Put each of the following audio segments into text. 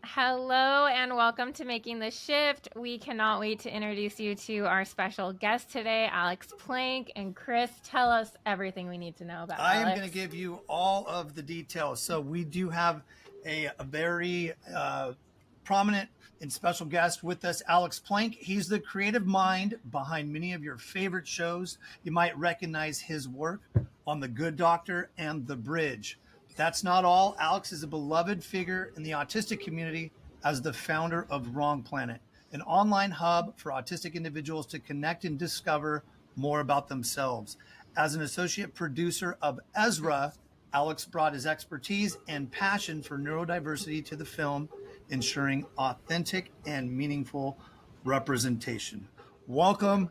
Hello and welcome to Making the Shift. We cannot wait to introduce you to our special guest today, Alex Plank. And Chris, tell us everything we need to know about I am Alex. going to give you all of the details. So we do have a very prominent and special guest with us, Alex Plank. He's the creative mind behind many of your favorite shows. You might recognize his work on The Good Doctor and The Bridge. That's not all. Alex is a beloved figure in the autistic community as the founder of Wrong Planet, an online hub for autistic individuals to connect and discover more about themselves. As an associate producer of Ezra, Alex brought his expertise and passion for neurodiversity to the film, ensuring authentic and meaningful representation. Welcome,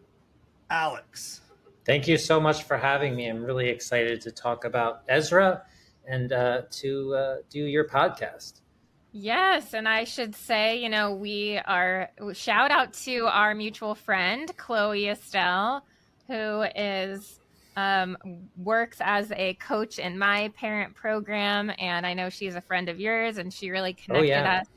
Alex. Thank you so much for having me. I'm really excited to talk about Ezra and to do your podcast. Yes, and I should say, shout out to our mutual friend, Chloe Estelle, who is works as a coach in my parent program. And I know she's a friend of yours, and she really connected us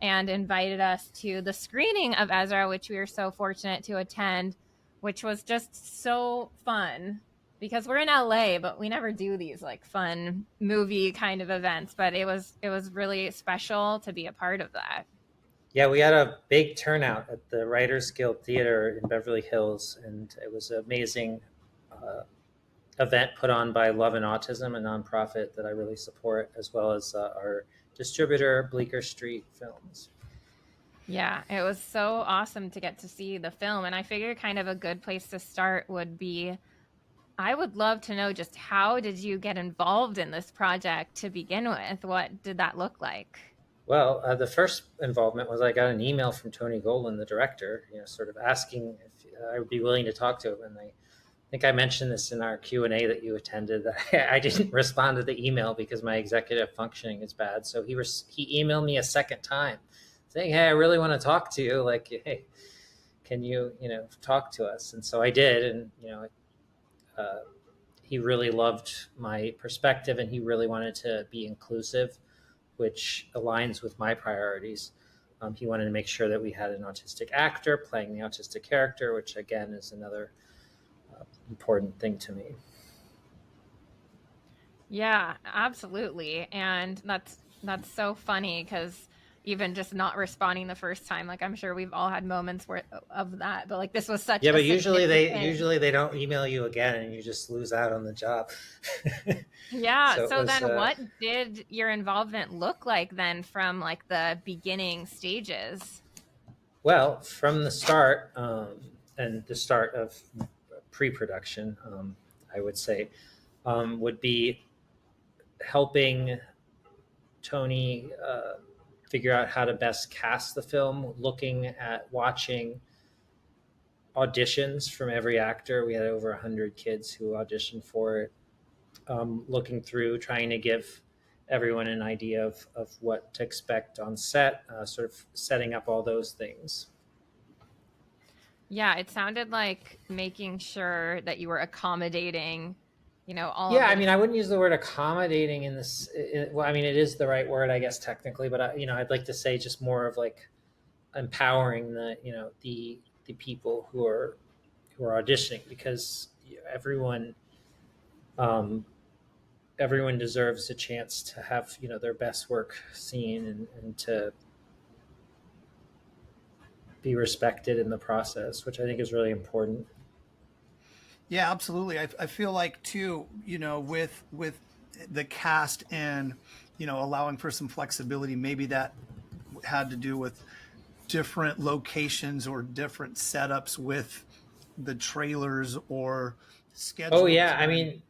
and invited us to the screening of Ezra, which we were so fortunate to attend, which was just so fun because we're in LA, but we never do these like fun movie kind of events. But it was really special to be a part of that. Yeah, we had a big turnout at the Writers Guild Theater in Beverly Hills, and it was an amazing event put on by Love and Autism, a nonprofit that I really support, as well as our distributor, Bleecker Street Films. Yeah, it was so awesome to get to see the film. And I figured kind of a good place to start would be, I would love to know just how did you get involved in this project to begin with? What did that look like? Well, the first involvement was I got an email from Tony Golan, the director, sort of asking if I would be willing to talk to him. And I think I mentioned this in our Q&A that you attended. I didn't respond to the email because my executive functioning is bad. So he emailed me a second time saying, "Hey, I really want to talk to you. Like, hey, can you, talk to us?" And so I did. And, he really loved my perspective and he really wanted to be inclusive, which aligns with my priorities. He wanted to make sure that we had an autistic actor playing the autistic character, which again is another important thing to me. Yeah, absolutely. And that's so funny because even just not responding the first time, like I'm sure we've all had moments of that, but like this was such but usually they don't email you again and you just lose out on the job. Yeah. So then what did your involvement look like then from like the beginning stages? Well, from the start and the start of pre-production, I would say, would be helping Tony figure out how to best cast the film, watching auditions from every actor. We had over 100 kids who auditioned for it, looking through, trying to give everyone an idea of what to expect on set, sort of setting up all those things. Yeah, it sounded like making sure that you were accommodating, all Yeah, I mean, I wouldn't use the word accommodating in this. Well, I mean, it is the right word, I guess, technically, but I'd like to say just more of like empowering the people who are auditioning, because everyone deserves a chance to have their best work seen and to be respected in the process, which I think is really important. Yeah, absolutely. I feel like too, with the cast and allowing for some flexibility, maybe that had to do with different locations or different setups with the trailers or schedule. Oh yeah, I mean,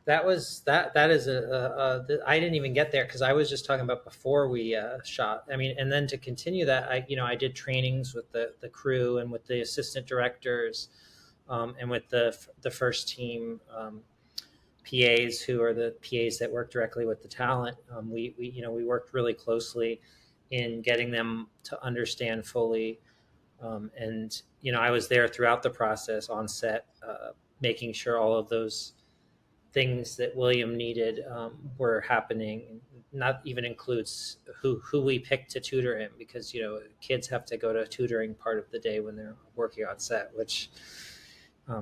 that is I didn't even get there because I was just talking about before we shot. I mean, and then to continue that, I did trainings with the crew and with the assistant directors, and with the first team PAs, who are the PAs that work directly with the talent. We worked really closely in getting them to understand fully, and I was there throughout the process on set, making sure all of those things that William needed were happening, not even includes who we pick to tutor him, because kids have to go to tutoring part of the day when they're working on set, which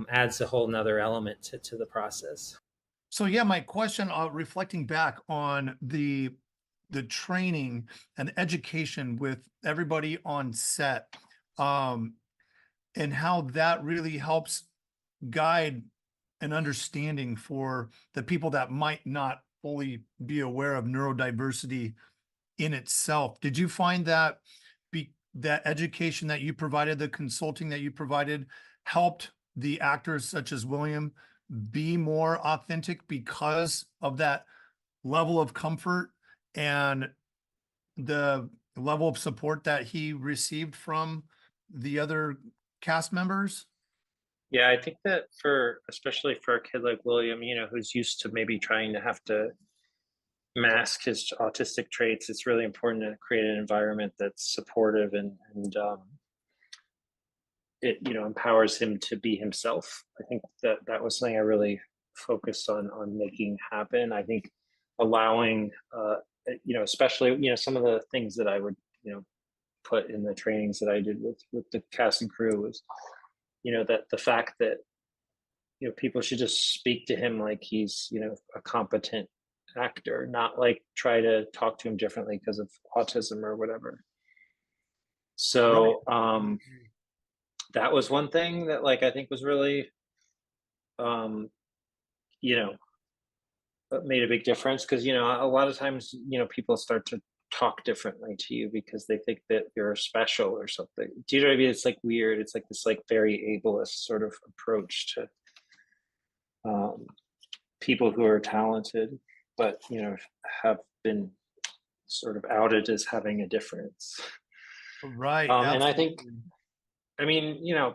adds a whole nother element to the process. So yeah, my question, reflecting back on the training and education with everybody on set, and how that really helps guide an understanding for the people that might not fully be aware of neurodiversity in itself. Did you find that that education that you provided, the consulting that you provided, helped the actors such as William be more authentic because of that level of comfort and the level of support that he received from the other cast members? Yeah, I think that especially for a kid like William, who's used to maybe trying to have to mask his autistic traits, it's really important to create an environment that's supportive and it empowers him to be himself. I think that was something I really focused on making happen. I think allowing especially some of the things that I would put in the trainings that I did with the cast and crew was that the fact that people should just speak to him like he's a competent actor, not like try to talk to him differently because of autism or whatever. So that was one thing that I think was really you know made a big difference, because a lot of times people start to talk differently to you because they think that you're special or something. Do you know what I mean? It's weird. It's this very ableist sort of approach to people who are talented, but have been sort of outed as having a difference. Right. And I think,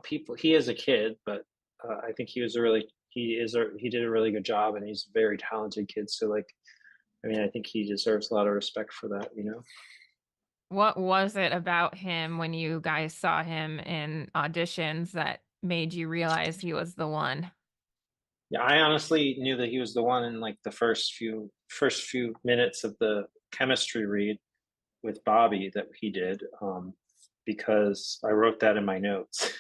people. He is a kid, but I think he did a really good job, and he's a very talented kid. So I think he deserves a lot of respect for that. What was it about him when you guys saw him in auditions that made you realize he was the one? Yeah, I honestly knew that he was the one in the first few minutes of the chemistry read with Bobby that he did, because I wrote that in my notes.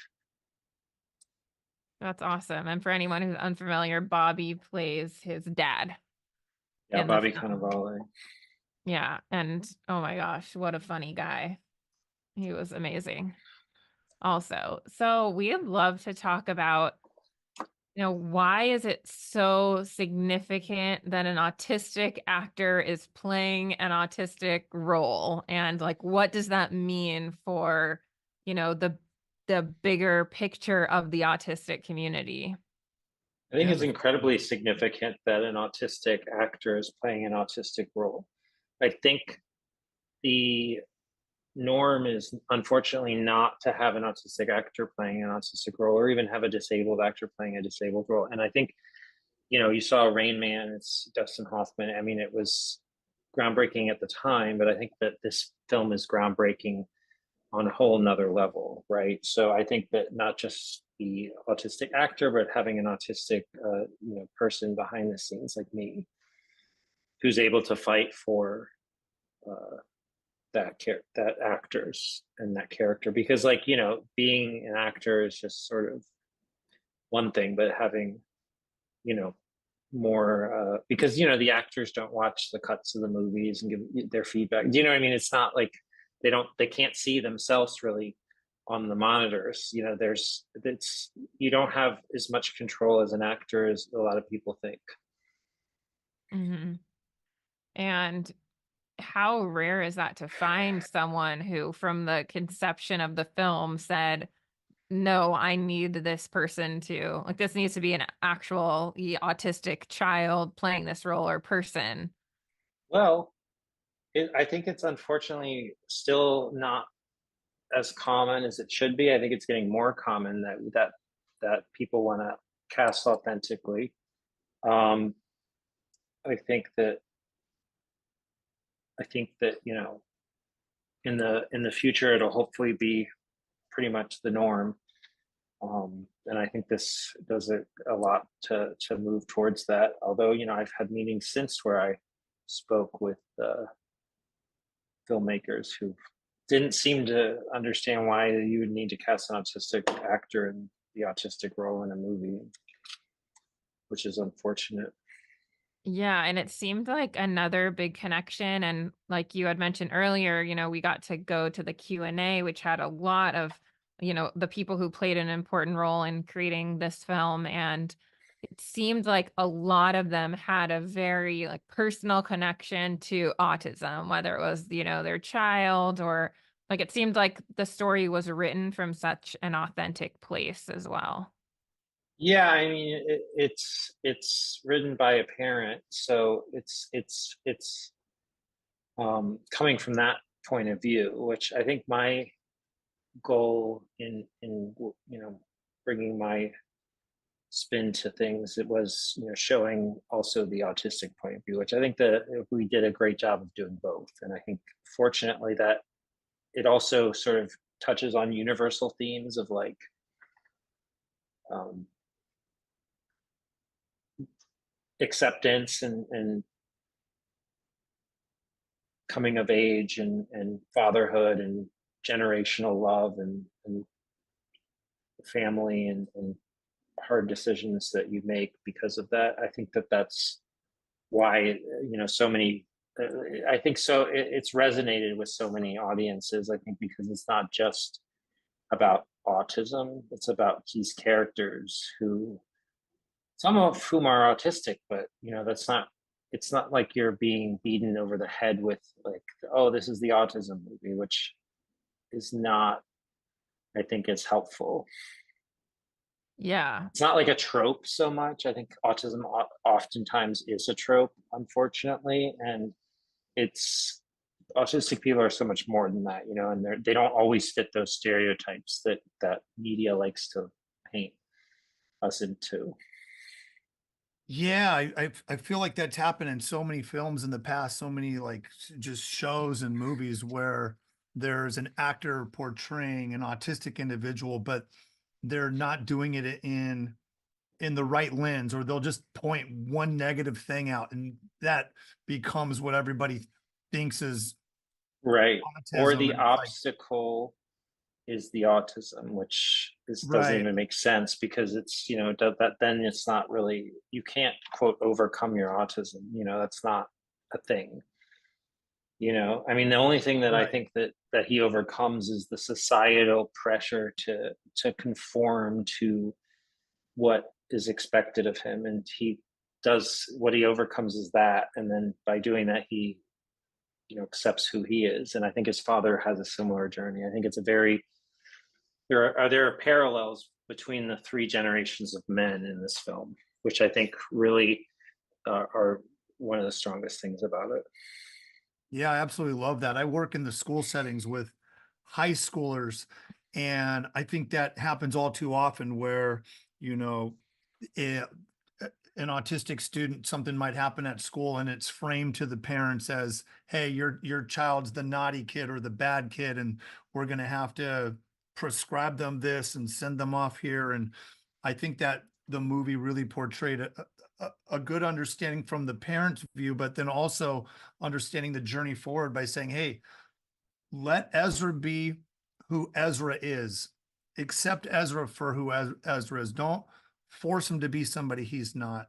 That's awesome. And for anyone who's unfamiliar, Bobby plays his dad Yeah, in the Bobby film. Cannavale. Yeah, and oh my gosh, what a funny guy. He was amazing. Also, so we'd love to talk about, why is it so significant that an autistic actor is playing an autistic role? And what does that mean for, the bigger picture of the autistic community? I think it's incredibly significant that an autistic actor is playing an autistic role. I think the norm is unfortunately not to have an autistic actor playing an autistic role, or even have a disabled actor playing a disabled role. And I think, you saw Rain Man, it's Dustin Hoffman. I mean, it was groundbreaking at the time, but I think that this film is groundbreaking on a whole nother level, right? So I think that not just the autistic actor, but having an autistic person behind the scenes like me, who's able to fight for uh, that actors and that character, because being an actor is just sort of one thing, but having more, because the actors don't watch the cuts of the movies and give their feedback. Do you know what I mean? It's not like they can't see themselves really on the monitors. You don't have as much control as an actor as a lot of people think. Mm-hmm. And how rare is that to find someone who, from the conception of the film, said, no, I need this person to, this needs to be an actual autistic child playing this role or person? Well, I think it's unfortunately still not as common as it should be. I think it's getting more common that people want to cast authentically. Um, I think that in the future it'll hopefully be pretty much the norm. And I think this does a lot to move towards that. Although I've had meetings since where I spoke with filmmakers who didn't seem to understand why you would need to cast an autistic actor in the autistic role in a movie, which is unfortunate. Yeah, and it seemed like another big connection. And like you had mentioned earlier, we got to go to the Q&A, which had a lot of, the people who played an important role in creating this film. And it seemed like a lot of them had a very like personal connection to autism, whether it was, their child or like it seemed like the story was written from such an authentic place as well. Yeah, I mean, it's written by a parent, so it's coming from that point of view, which I think my goal in bringing my spin to things, it was showing also the autistic point of view, which I think that we did a great job of doing both, and I think fortunately that it also sort of touches on universal themes of like um, acceptance and coming of age and fatherhood and generational love and family and hard decisions that you make because of that. I think that that's why so many. I think so. It's resonated with so many audiences. I think because it's not just about autism; it's about these characters who, some of whom are autistic, but that's not. It's not like you're being beaten over the head with like, oh, this is the autism movie, which is not. I think it's helpful. Yeah. It's not like a trope so much. I think autism oftentimes is a trope, unfortunately, and it's autistic people are so much more than that, and they don't always fit those stereotypes that media likes to paint us into. Yeah, I feel like that's happened in so many films in the past, so many like just shows and movies where there's an actor portraying an autistic individual, but they're not doing it in the right lens, or they'll just point one negative thing out, and that becomes what everybody thinks is Right. Or autism. the And it's like, obstacle is the autism, which doesn't right, even make sense because it's that then it's not really, you can't quote overcome your autism. That's not a thing. I mean, the only thing that I right. think that he overcomes is the societal pressure to conform to what is expected of him, and he does what he overcomes is that, and then by doing that he accepts who he is. And I think his father has a similar journey. I think it's a very, there are parallels between the three generations of men in this film, which I think really are one of the strongest things about it. Yeah, I absolutely love that. I work in the school settings with high schoolers, and I think that happens all too often where, you know, eh, an autistic student, something might happen at school and it's framed to the parents as, hey, your child's the naughty kid or the bad kid, and we're going to have to prescribe them this and send them off here. And I think that the movie really portrayed a good understanding from the parent's view, but then also understanding the journey forward by saying, hey, let Ezra be who Ezra is. Accept Ezra for who Ezra is. Don't force him to be somebody he's not.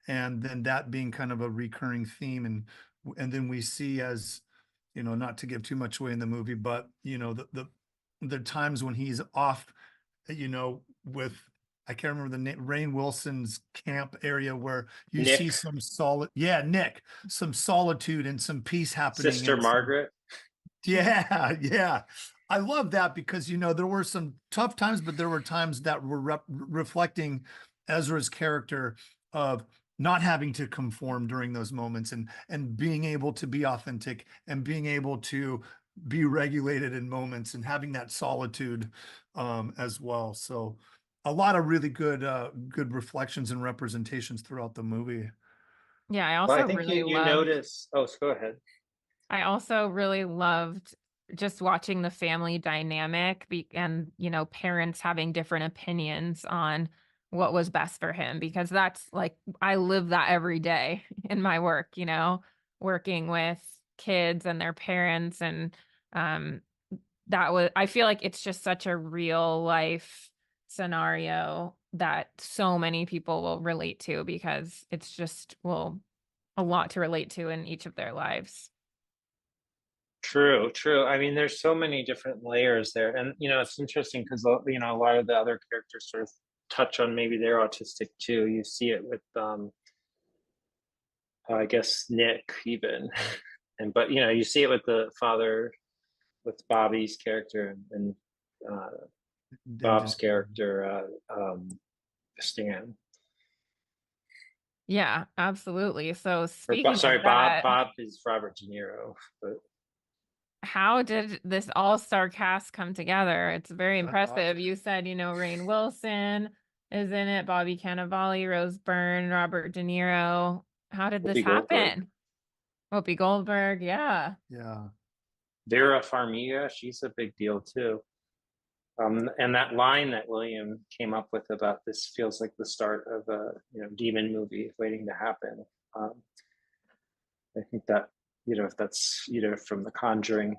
And then that being kind of a recurring theme. And then we see, as not to give too much away in the movie, but the times when he's off, with, I can't remember the name, Rainn Wilson's camp area, where you see Nick, some solid, yeah, Nick, some solitude and some peace happening Sister and some, Margaret. yeah, yeah. I love that because there were some tough times, but there were times that were reflecting Ezra's character of not having to conform during those moments, and being able to be authentic and being able to be regulated in moments and having that solitude as well. So a lot of really good reflections and representations throughout the movie. Yeah, I Well, I also think really you loved notice. Oh, so go ahead. I also really loved just watching the family dynamic and, parents having different opinions on what was best for him because that's like I live that every day in my work. working with kids and their parents. And um, I feel like it's just such a real life scenario that so many people will relate to because it's just, well, a lot to relate to in each of their lives. True, true. I mean, there's so many different layers there, and it's interesting because a lot of the other characters sort of touch on maybe they're autistic too. You see it with, I guess Nick even, and but you see it with the father, with Bobby's character and uh, Then Bob's just character, Stan. Yeah, absolutely. So Or speaking of sorry, Bob. that, Bob is Robert De Niro, but how did this all-star cast come together? It's very that's awesome. impressive. You said, Rainn Wilson is in it, Bobby Cannavale, Rose Byrne, Robert De Niro. How did this Whoopi Goldberg, happen? Whoopi Goldberg, yeah. Yeah. Vera Farmiga, she's a big deal too. And that line that William came up with about this feels like the start of a demon movie waiting to happen. Um, I think that if that's from The Conjuring,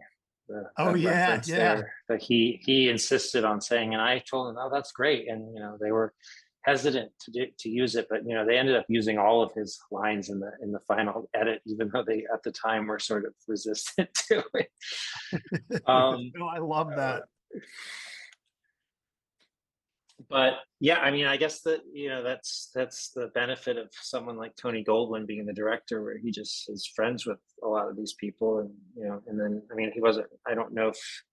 Oh that yeah, reference yeah. there that he insisted on saying, and I told him, oh, that's great, and they were hesitant to use it, but they ended up using all of his lines in the final edit, even though they at the time were sort of resistant to it. No, I love that. But yeah, I mean, I guess that that's the benefit of someone like Tony Goldwyn being the director, where he just is friends with a lot of these people, and and then I mean, he wasn't. I don't know if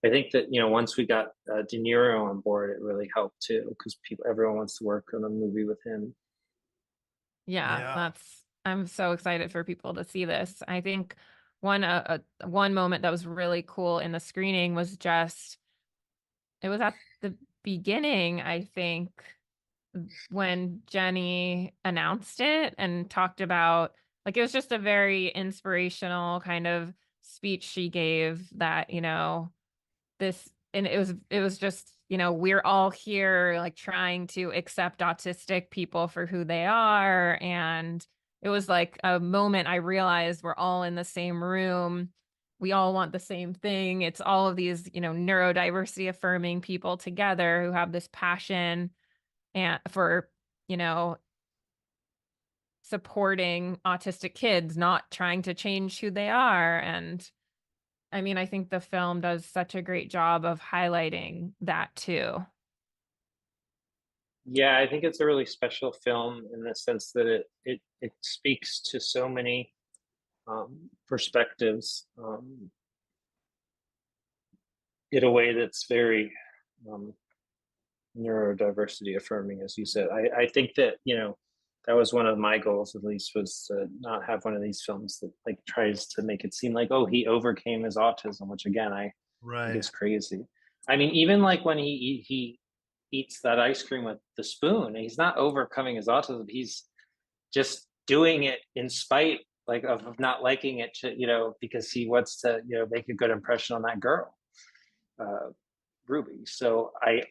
I think that once we got De Niro on board, it really helped too, because everyone wants to work on a movie with him. Yeah, Yeah. I'm so excited for people to see this. I think one moment that was really cool in the screening was just it was at the beginning, I think, when Jenny announced it and talked about like it was just a very inspirational kind of speech she gave that, this and it was just, we're all here like trying to accept autistic people for who they are. And it was like a moment I realized we're all in the same room. We all want the same thing. It's all of these, neurodiversity affirming people together who have this passion and for, you know, supporting autistic kids, not trying to change who they are. And I mean, I think the film does such a great job of highlighting that too. Yeah, I think it's a really special film in the sense that it speaks to so many perspectives in a way that's very um, neurodiversity affirming, as you said. I think that that was one of my goals, at least, was to not have one of these films that like tries to make it seem like, oh, he overcame his autism, which again I think Right. is crazy. I mean, even like when he eats that ice cream with the spoon, he's not overcoming his autism. He's just doing it in spite like of not liking it to, because he wants to make a good impression on that girl, uh, Ruby. So I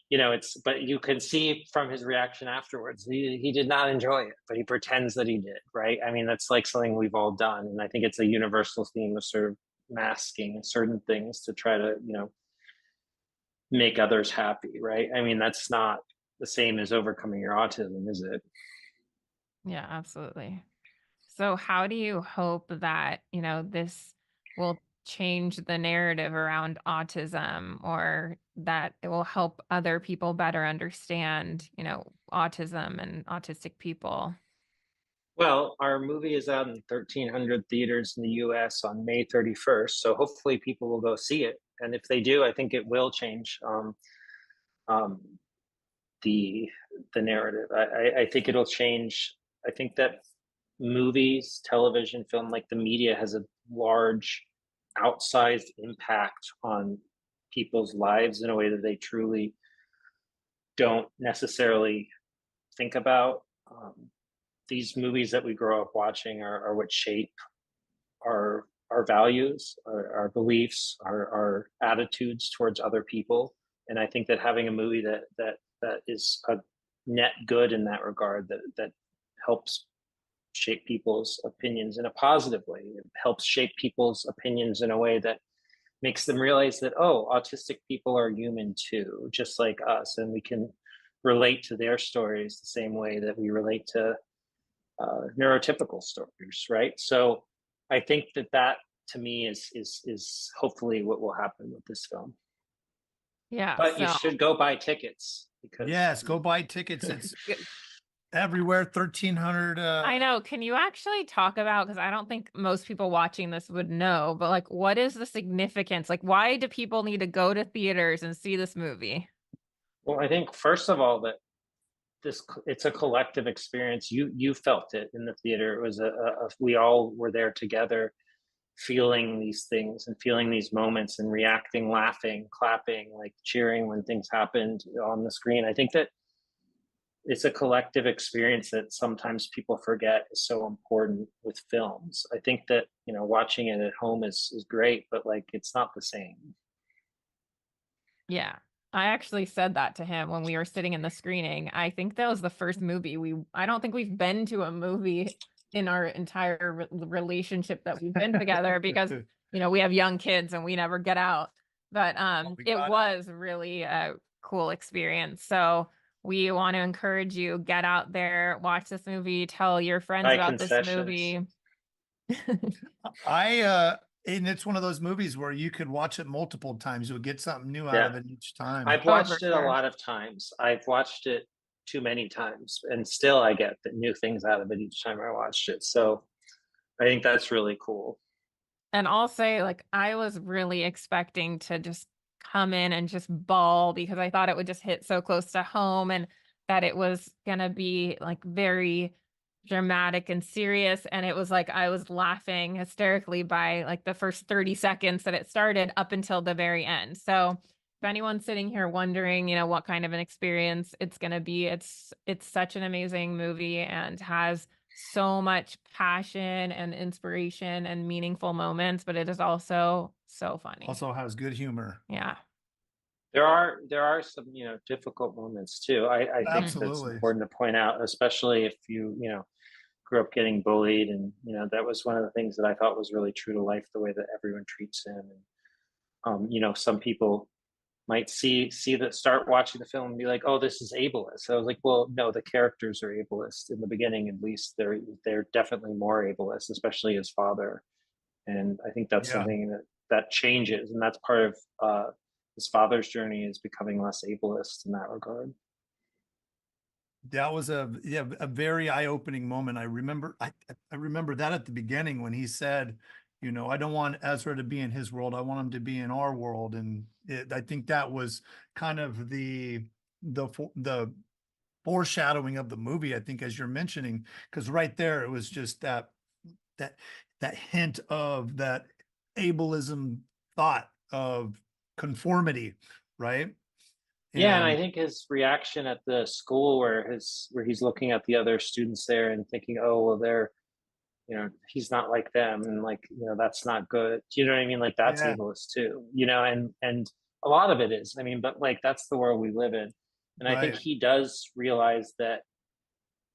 it's, but you can see from his reaction afterwards, he did not enjoy it, but he pretends that he did, right? I mean, that's like something we've all done, and I think it's a universal theme of sort of masking certain things to try to make others happy, right? I mean, that's not the same as overcoming your autism, is it? Yeah, absolutely. So how do you hope that, this will change the narrative around autism or that it will help other people better understand, autism and autistic people? Well, our movie is out in 1,300 theaters in the US on May 31st. So hopefully people will go see it. And if they do, I think it will change um, the narrative. I think it'll change. I think that movies, television, film, like the media has a large outsized impact on people's lives in a way that they truly don't necessarily think about. These movies that we grow up watching are what shape our values, our beliefs, our attitudes towards other people. And I think that having a movie that is a net good in that regard, that helps shape people's opinions in a positive way. It helps shape people's opinions in a way that makes them realize that, oh, autistic people are human too, just like us, and we can relate to their stories the same way that we relate to neurotypical stories, right? So I think that to me is hopefully what will happen with this film. Yeah. But you So should go buy tickets because Yes, go buy tickets. It's everywhere. 1,300. I know. Can you actually talk about, because I don't think most people watching this would know, but like, what is the significance? Like, why do people need to go to theaters and see this movie? well, I think first of all that it's a collective experience. You felt it in the theater. It was we all were there together, feeling these things and feeling these moments and reacting, laughing, clapping, like cheering when things happened on the screen. I think that it's a collective experience that sometimes people forget is so important with films. I think that, watching it at home is great, but like it's not the same. Yeah. I actually said that to him when we were sitting in the screening. I think that was the first movie I don't think we've been to a movie in our entire relationship that we've been together because, we have young kids and we never get out. But it was really a cool experience. So we want to encourage you, get out there, watch this movie, tell your friends Buy about this concessions. movie. And it's one of those movies where you could watch it multiple times. You'll get something new out Yeah. of it each time. I've for watched it a sure. lot of times. I've watched it too many times, and still I get the new things out of it each time I watched it. So I think that's really cool. And I'll say, like, I was really expecting to just come in and just bawl because I thought it would just hit so close to home and that it was gonna be like very dramatic and serious. And it was like I was laughing hysterically by like the first 30 seconds that it started up until the very end. So if anyone's sitting here wondering, what kind of an experience it's gonna be, it's such an amazing movie and has so much passion and inspiration and meaningful moments, but it is also so funny. Also has good humor. Yeah. There are some difficult moments too. I think that's Absolutely. important to point out, especially if you grew up getting bullied, and that was one of the things that I thought was really true to life, the way that everyone treats him. And some people might start watching the film and be like, oh, this is ableist. I was like, well, no, the characters are ableist in the beginning. At least they're definitely more ableist, especially his father. And I think that's Yeah. something that changes, and that's part of his father's journey, is becoming less ableist in that regard. That was a very eye-opening moment. I remember that at the beginning when he said, I don't want Ezra to be in his world. I want him to be in our world. And I think that was kind of the foreshadowing of the movie, I think, as you're mentioning, because right there it was just that hint of that ableism thought of conformity, right? Yeah, and I think his reaction at the school where he's looking at the other students there and thinking, oh, well, they're, he's not like them, and like, that's not good. Do you know what I mean? Like that's ableist too, and a lot of it is. I mean, but like that's the world we live in. And I think he does realize that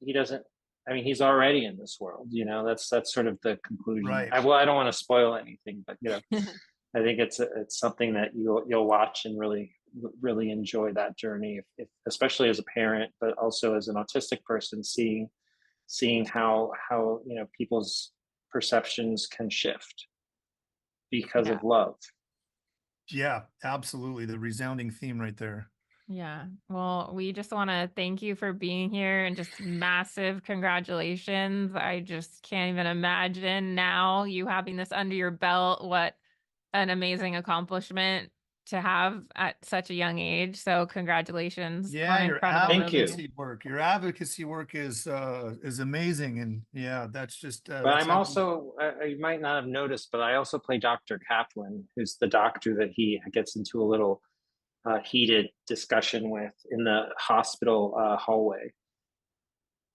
he doesn't, I mean, he's already in this world, that's sort of the conclusion. Right. I don't want to spoil anything, but I think it's something that you'll watch and really enjoy that journey, if especially as a parent, but also as an autistic person, seeing how people's perceptions can shift because of love. Yeah, absolutely. The resounding theme right there. Yeah. Well, we just want to thank you for being here and just massive congratulations. I just can't even imagine now you having this under your belt. What an amazing accomplishment to have at such a young age. So congratulations. Yeah, your Thank you. Your advocacy work is amazing. And yeah, that's just But I'm also, you might not have noticed, but I also play Dr. Kaplan, who's the doctor that he gets into a little heated discussion with in the hospital hallway.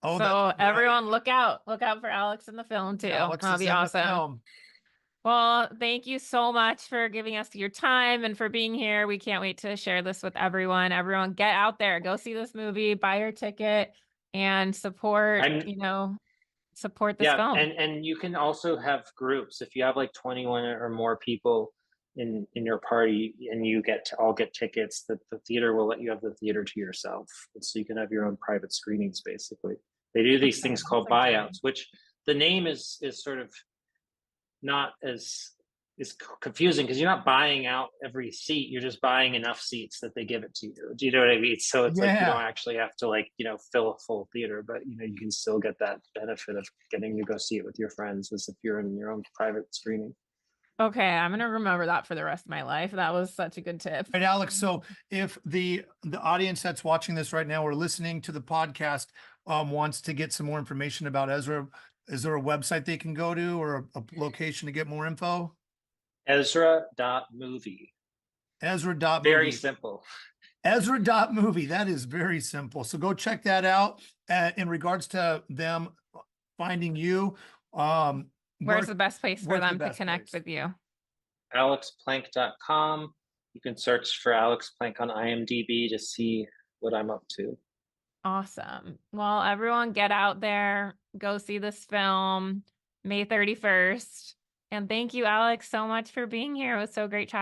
Oh, so everyone look out for Alex in the film too. That'll be awesome. Well, thank you so much for giving us your time and for being here. We can't wait to share this with everyone. Everyone get out there, go see this movie, buy your ticket and support, support this Yeah, film. and you can also have groups. If you have like 21 or more people in your party, and you all get tickets, that the theater will let you have the theater to yourself, and so you can have your own private screenings. Basically, they do these Okay, things that's called exciting. buyouts, which the name is sort of not as is confusing, because you're not buying out every seat, you're just buying enough seats that they give it to you. Do you know what I mean? So it's like you don't Yeah. actually have to, like, fill a full theater, but you can still get that benefit of getting to go see it with your friends as if you're in your own private screening. Okay, I'm gonna remember that for the rest of my life. That was such a good tip. Right, Alex. So if the audience that's watching this right now or listening to the podcast wants to get some more information about Ezra, is there a website they can go to or a location to get more info? Ezra.movie. Ezra.movie. Very simple. Ezra.movie. That is very simple. So go check that out. In regards to them finding you, Where's the best place for where's the them to best connect place? with you? AlexPlank.com. You can search for Alex Plank on IMDb to see what I'm up to. Awesome. Well, everyone get out there, go see this film May 31st. And thank you, Alex, so much for being here. It was so great chatting.